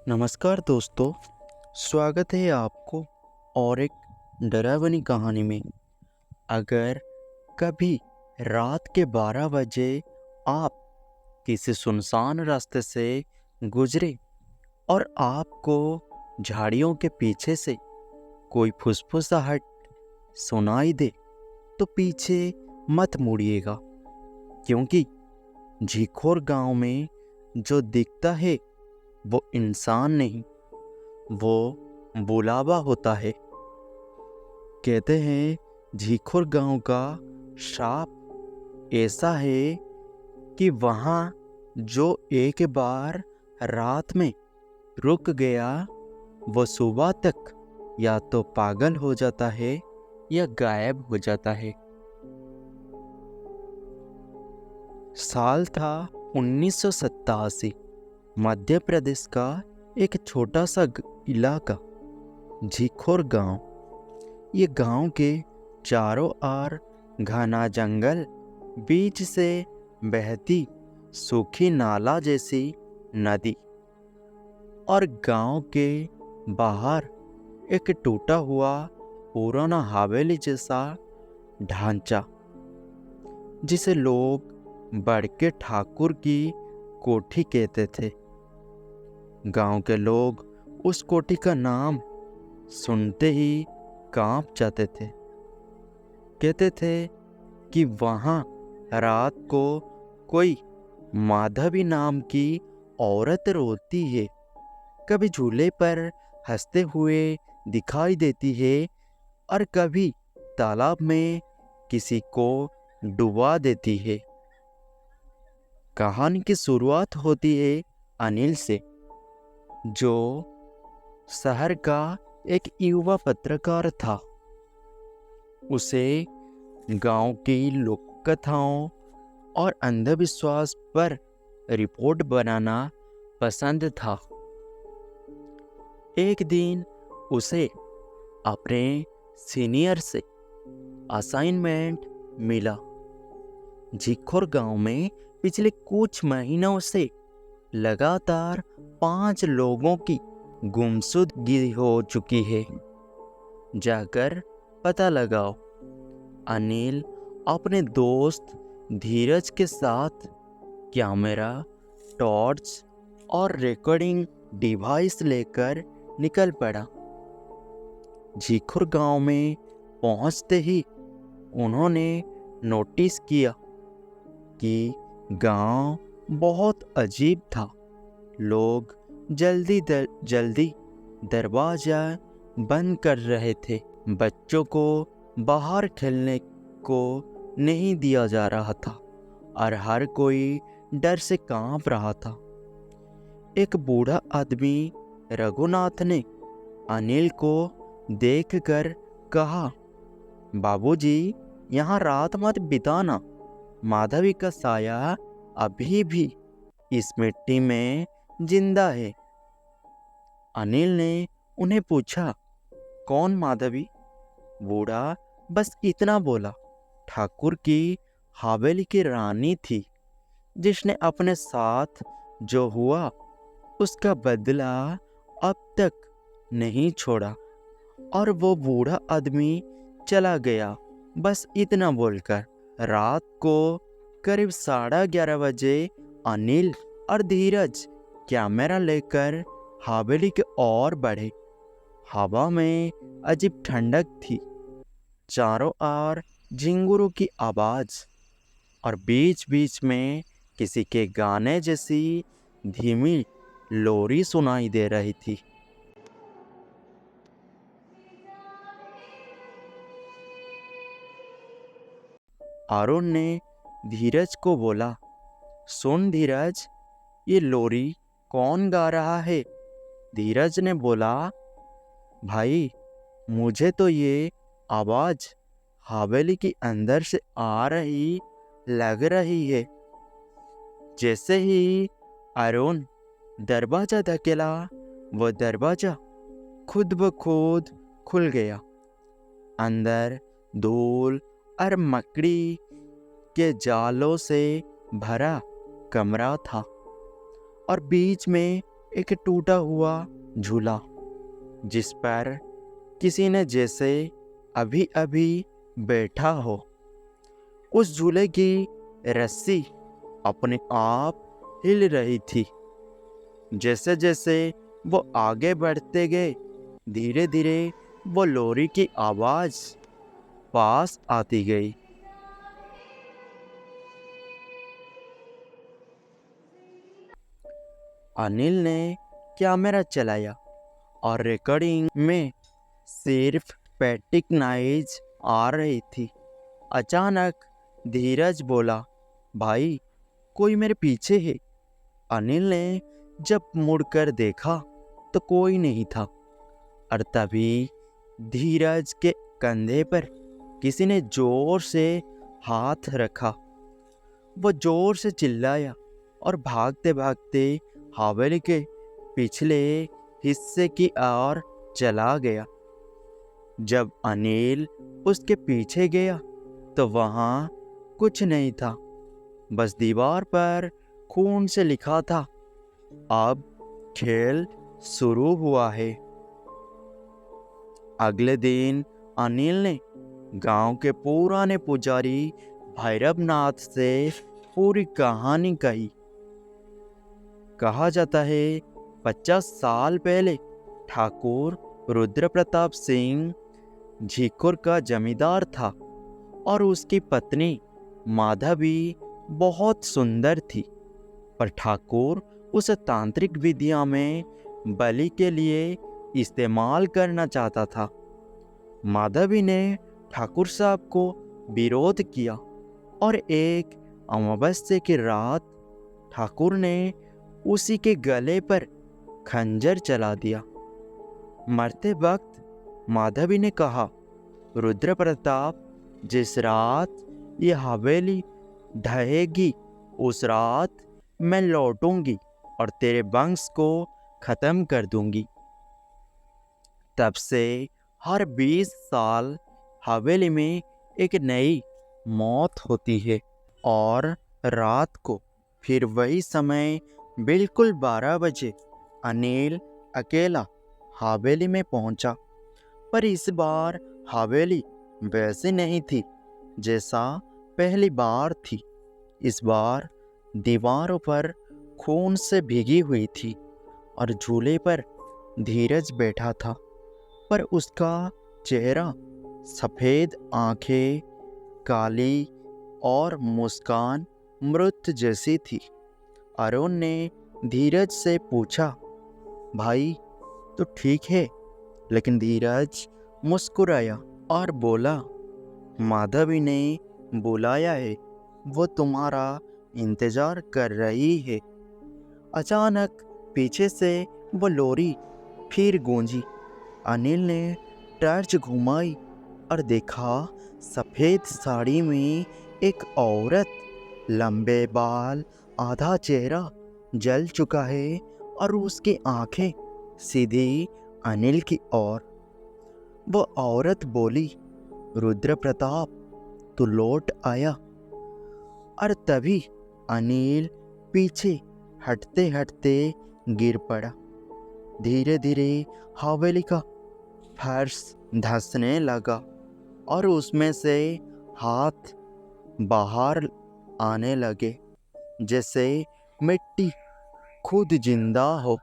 नमस्कार दोस्तों, स्वागत है आपको और एक डरावनी कहानी में। अगर कभी रात के 12 बजे आप किसी सुनसान रास्ते से गुजरे और आपको झाड़ियों के पीछे से कोई फुसफुसाहट सुनाई दे तो पीछे मत मुड़िएगा, क्योंकि झीखोर गांव में जो दिखता है वो इंसान नहीं, वो बुलावा होता है। कहते हैं झीखुर गांव का श्राप ऐसा है कि वहाँ जो एक बार रात में रुक गया वो सुबह तक या तो पागल हो जाता है या गायब हो जाता है। साल था 1987। मध्य प्रदेश का एक छोटा सा इलाका, झीखोर गांव। ये गांव के चारों ओर घना जंगल, बीच से बहती सूखी नाला जैसी नदी और गांव के बाहर एक टूटा हुआ पुराना हवेली जैसा ढांचा, जिसे लोग बड़के ठाकुर की कोठी कहते थे। गांव के लोग उस कोठी का नाम सुनते ही कांप जाते थे। कहते थे कि वहाँ रात को कोई माधवी नाम की औरत रोती है, कभी झूले पर हंसते हुए दिखाई देती है और कभी तालाब में किसी को डुबा देती है। कहानी की शुरुआत होती है अनिल से, जो शहर का एक युवा पत्रकार था। उसे गांव की लोक कथाओं और अंधविश्वास पर रिपोर्ट बनाना पसंद था। एक दिन उसे अपने सीनियर से असाइनमेंट मिला। झीखोर गांव में पिछले कुछ महीनों से लगातार 5 लोगों की गुमशुदगी हो चुकी है। जाकर पता लगाओ। अनिल अपने दोस्त धीरज के साथ कैमरा, टॉर्च और रिकॉर्डिंग डिवाइस लेकर निकल पड़ा। झीखुर गांव में पहुंचते ही उन्होंने नोटिस किया कि गांव बहुत अजीब था। लोग जल्दी दरवाजा बंद कर रहे थे। बच्चों को बाहर खेलने को नहीं दिया जा रहा था और हर कोई डर से कांप रहा था। एक बूढ़ा आदमी रघुनाथ ने अनिल को देखकर कहा, बाबूजी, यहाँ रात मत बिताना। माधवी का साया अभी भी इस मिट्टी में जिंदा है। अनिल ने उन्हें पूछा, कौन माधवी? बूढ़ा बस इतना बोला, ठाकुर की हवेली की रानी थी, जिसने अपने साथ जो हुआ उसका बदला अब तक नहीं छोड़ा। और वो बूढ़ा आदमी चला गया, बस इतना बोलकर। रात को करीब 11:30 बजे अनिल और धीरज कैमरा लेकर हवेली की ओर बढ़े। हवा में अजीब ठंडक थी, चारों ओर झिंगुरों की आवाज और बीच बीच में किसी के गाने जैसी धीमी लोरी सुनाई दे रही थी। अरुण ने धीरज को बोला, सुन धीरज, ये लोरी कौन गा रहा है? धीरज ने बोला, भाई, मुझे तो ये आवाज हवेली के अंदर से आ रही लग रही है। जैसे ही अरुण दरवाजा धकेला, वो दरवाजा खुद ब खुद खुल गया। अंदर धूल और मकड़ी के जालों से भरा कमरा था और बीच में एक टूटा हुआ झूला, जिस पर किसी ने जैसे अभी अभी बैठा हो। उस झूले की रस्सी अपने आप हिल रही थी। जैसे जैसे वो आगे बढ़ते गए, धीरे धीरे वो लोरी की आवाज पास आती गई। अनिल ने कैमरा चलाया और रिकॉर्डिंग में सिर्फ पैटिक नॉइज आ रही थी। अचानक धीरज बोला, भाई कोई मेरे पीछे है। अनिल ने जब मुड़कर देखा तो कोई नहीं था, और तभी धीरज के कंधे पर किसी ने जोर से हाथ रखा। वो जोर से चिल्लाया और भागते भागते हवेली के पिछले हिस्से की ओर चला गया। जब अनिल उसके पीछे गया तो वहाँ कुछ नहीं था, बस दीवार पर खून से लिखा था, अब खेल शुरू हुआ है। अगले दिन अनिल ने गांव के पुराने पुजारी भैरवनाथ से पूरी कहानी कही। कहा जाता है 50 साल पहले ठाकुर रुद्र प्रताप सिंह झीकुर का जमींदार था और उसकी पत्नी माधवी बहुत सुंदर थी, पर ठाकुर उसे तांत्रिक विधियों में बलि के लिए इस्तेमाल करना चाहता था। माधवी ने ठाकुर साहब को विरोध किया और एक अमावस्या की रात ठाकुर ने उसी के गले पर खंजर चला दिया। मरते वक्त माधवी ने कहा, रुद्र प्रताप, जिस रात ये हवेली ढहेगी उस रात मैं लौटूंगी और तेरे वंश को खत्म कर दूंगी। तब से हर 20 साल हवेली में एक नई मौत होती है और रात को फिर वही समय बिल्कुल 12 बजे अनिल अकेला हवेली में पहुंचा। पर इस बार हवेली वैसी नहीं थी जैसा पहली बार थी। इस बार दीवारों पर खून से भीगी हुई थी और झूले पर धीरज बैठा था, पर उसका चेहरा सफ़ेद, आंखें काली और मुस्कान मृत जैसी थी। अरुण ने धीरज से पूछा, भाई तो ठीक है? लेकिन धीरज मुस्कुराया और बोला, माधवी ने बुलाया है, वो तुम्हारा इंतजार कर रही है। अचानक पीछे से वो लोरी फिर गूंजी। अनिल ने टॉर्च घुमाई और देखा सफ़ेद साड़ी में एक औरत, लंबे बाल, आधा चेहरा जल चुका है और उसकी आंखें सीधी अनिल की ओर। वो औरत बोली, रुद्र प्रताप, तू लौट आया। और तभी अनिल पीछे हटते हटते गिर पड़ा। धीरे धीरे हवेली का फर्श धंसने लगा और उसमें से हाथ बाहर आने लगे, जैसे मिट्टी खुद जिंदा हो।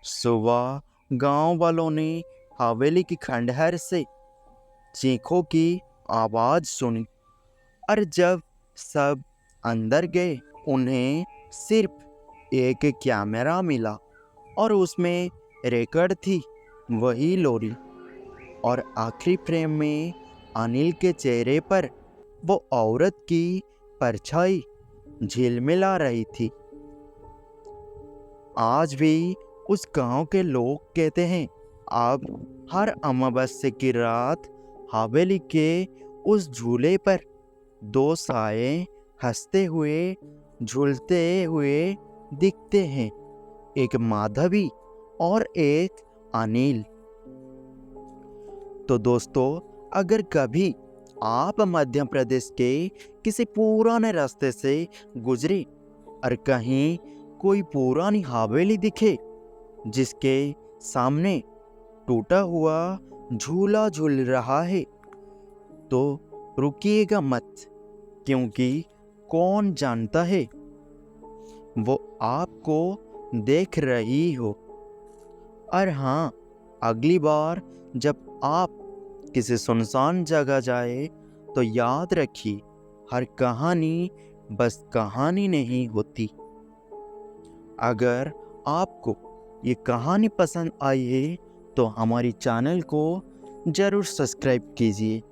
सुबह गांव वालों ने हवेली की खंडहर से चीखों की आवाज़ सुनी, और जब सब अंदर गए उन्हें सिर्फ एक कैमरा मिला और उसमें रिकॉर्ड थी वही लोरी, और आखिरी फ्रेम में अनिल के चेहरे पर वो औरत की परछाई झिलमिला रही थी। आज भी उस गांव के लोग कहते हैं, अब हर अमावस्या की रात हवेली के उस झूले पर 2 साए हंसते हुए झूलते हुए दिखते हैं, एक माधवी और एक अनिल। तो दोस्तों, अगर कभी आप मध्य प्रदेश के किसी पुराने रास्ते से गुजरे और कहीं कोई पुरानी हवेली दिखे जिसके सामने टूटा हुआ झूला झूल रहा है, तो रुकिएगा मत, क्योंकि कौन जानता है वो आपको देख रही हो। और हाँ, अगली बार जब आप किसी सुनसान जगह जाए तो याद रखिए, हर कहानी बस कहानी नहीं होती। अगर आपको ये कहानी पसंद आई है तो हमारी चैनल को ज़रूर सब्सक्राइब कीजिए।